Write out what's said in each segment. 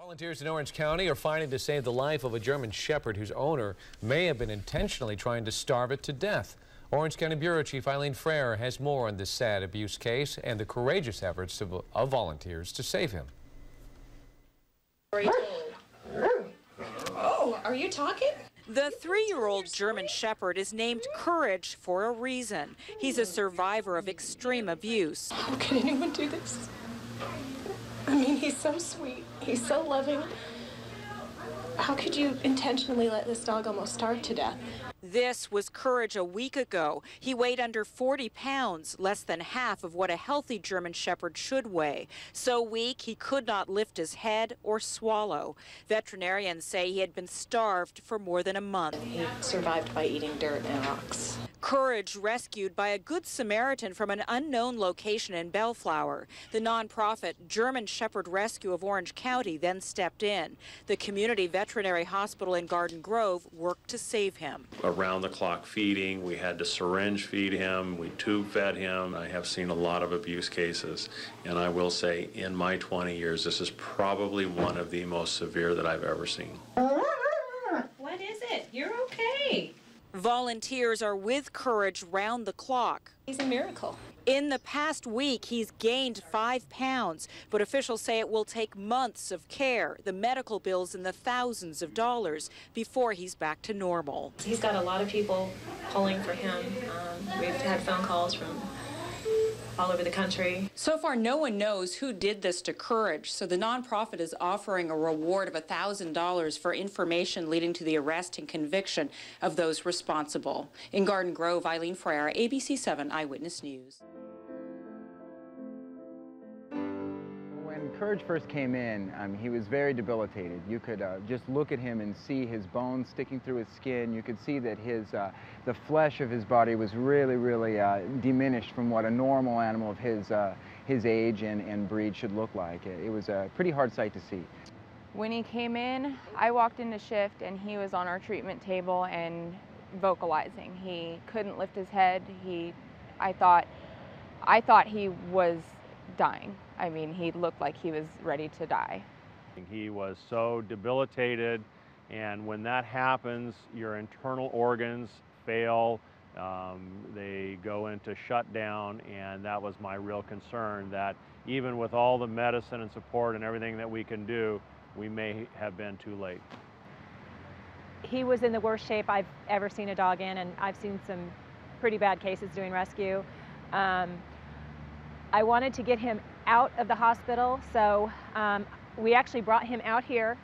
Volunteers in Orange County are fighting to save the life of a German Shepherd whose owner may have been intentionally trying to starve it to death. Orange County Bureau Chief Eileen Frere has more on this sad abuse case and the courageous efforts of volunteers to save him. Oh, are you talking? The 3-year-old German Shepherd is named Courage for a reason. He's a survivor of extreme abuse. How can anyone do this? I mean, he's so sweet. He's so loving. How could you intentionally let this dog almost starve to death? This was Courage a week ago. He weighed under 40 pounds, less than half of what a healthy German Shepherd should weigh. So weak, he could not lift his head or swallow. Veterinarians say he had been starved for more than a month. He survived by eating dirt and rocks. Courage rescued by a Good Samaritan from an unknown location in Bellflower. The nonprofit German Shepherd Rescue of Orange County then stepped in. The community veterinary hospital in Garden Grove worked to save him. Around-the-clock feeding, we had to syringe feed him, we tube fed him. I have seen a lot of abuse cases, and I will say in my 20 years, this is probably one of the most severe that I've ever seen. What is it? You're okay. Volunteers are with Courage round the clock. He's a miracle. In the past week, he's gained 5 pounds, but officials say it will take months of care, the medical bills in the thousands of dollars, before he's back to normal. He's got a lot of people pulling for him. We've had phone calls from all over the country. So far, no one knows who did this to Courage, so the nonprofit is offering a reward of $1,000 for information leading to the arrest and conviction of those responsible. In Garden Grove, Eileen Frere, ABC 7 Eyewitness News. When Courage first came in, he was very debilitated. You could just look at him and see his bones sticking through his skin. You could see that the flesh of his body was really diminished from what a normal animal of his age and breed should look like. It was a pretty hard sight to see. When he came in, I walked into shift and he was on our treatment table and vocalizing. He couldn't lift his head. I thought he was dying. I mean, he looked like he was ready to die. He was so debilitated, and when that happens, your internal organs fail, they go into shutdown, and that was my real concern, that even with all the medicine and support and everything that we can do, we may have been too late. He was in the worst shape I've ever seen a dog in, and I've seen some pretty bad cases doing rescue. I wanted to get him out of the hospital, so we actually brought him out here,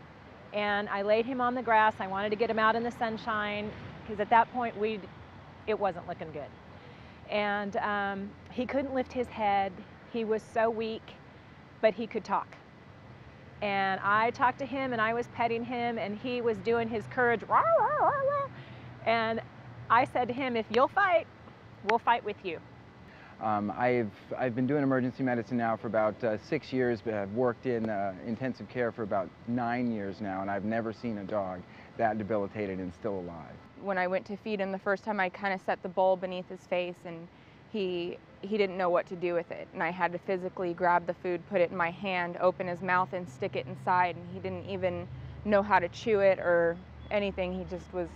and I laid him on the grass. I wanted to get him out in the sunshine, because at that point it wasn't looking good. And he couldn't lift his head. He was so weak, but he could talk. And I talked to him, and I was petting him, and he was doing his Courage, rah, rah, rah, rah. And I said to him, if you'll fight, we'll fight with you. I've been doing emergency medicine now for about 6 years, but I've worked in intensive care for about 9 years now, and I've never seen a dog that debilitated and still alive. When I went to feed him the first time, I kind of set the bowl beneath his face, and he didn't know what to do with it. And I had to physically grab the food, put it in my hand, open his mouth, and stick it inside. And he didn't even know how to chew it or anything. He just was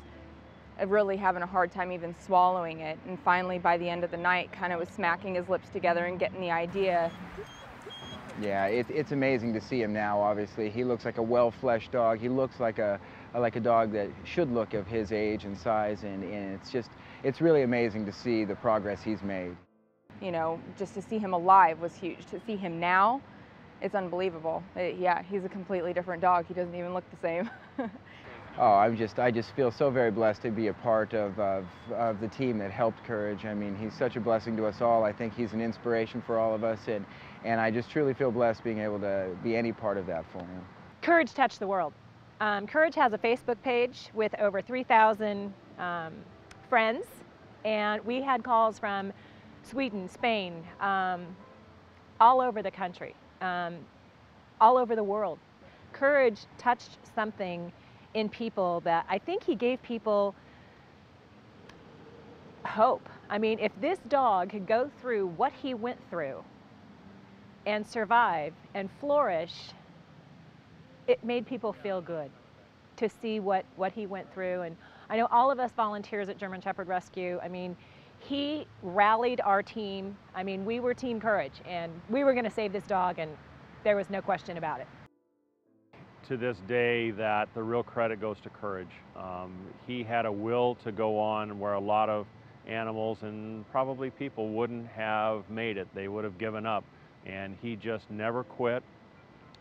really having a hard time even swallowing it. And finally, by the end of the night, kind of was smacking his lips together and getting the idea. Yeah, it's amazing to see him now, obviously. He looks like a well-fleshed dog. He looks like a dog that should look of his age and size, and it's really amazing to see the progress he's made. You know, just to see him alive was huge. To see him now, it's unbelievable. Yeah, he's a completely different dog. He doesn't even look the same. Oh, I just feel so very blessed to be a part of the team that helped Courage. I mean, he's such a blessing to us all. I think he's an inspiration for all of us, and I just truly feel blessed being able to be any part of that for him. Courage touched the world. Courage has a Facebook page with over 3,000 friends, and we had calls from Sweden, Spain, all over the country, all over the world. Courage touched something in people that I think he gave people hope. I mean, if this dog could go through what he went through and survive and flourish, it made people feel good to see what he went through. And I know all of us volunteers at German Shepherd Rescue, I mean, he rallied our team. I mean, we were Team Courage, and we were going to save this dog, and there was no question about it. To this day, that the real credit goes to Courage. He had a will to go on where a lot of animals and probably people wouldn't have made it. They would have given up, and he just never quit.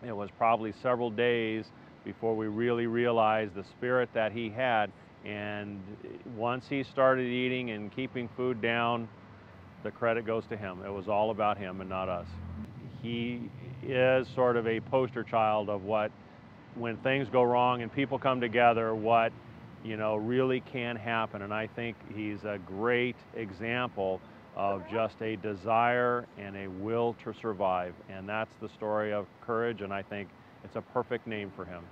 It was probably several days before we really realized the spirit that he had, and once he started eating and keeping food down, the credit goes to him. It was all about him and not us. He is sort of a poster child of what, when things go wrong and people come together, what really can happen. And I think he's a great example of just a desire and a will to survive. And that's the story of Courage, and I think it's a perfect name for him.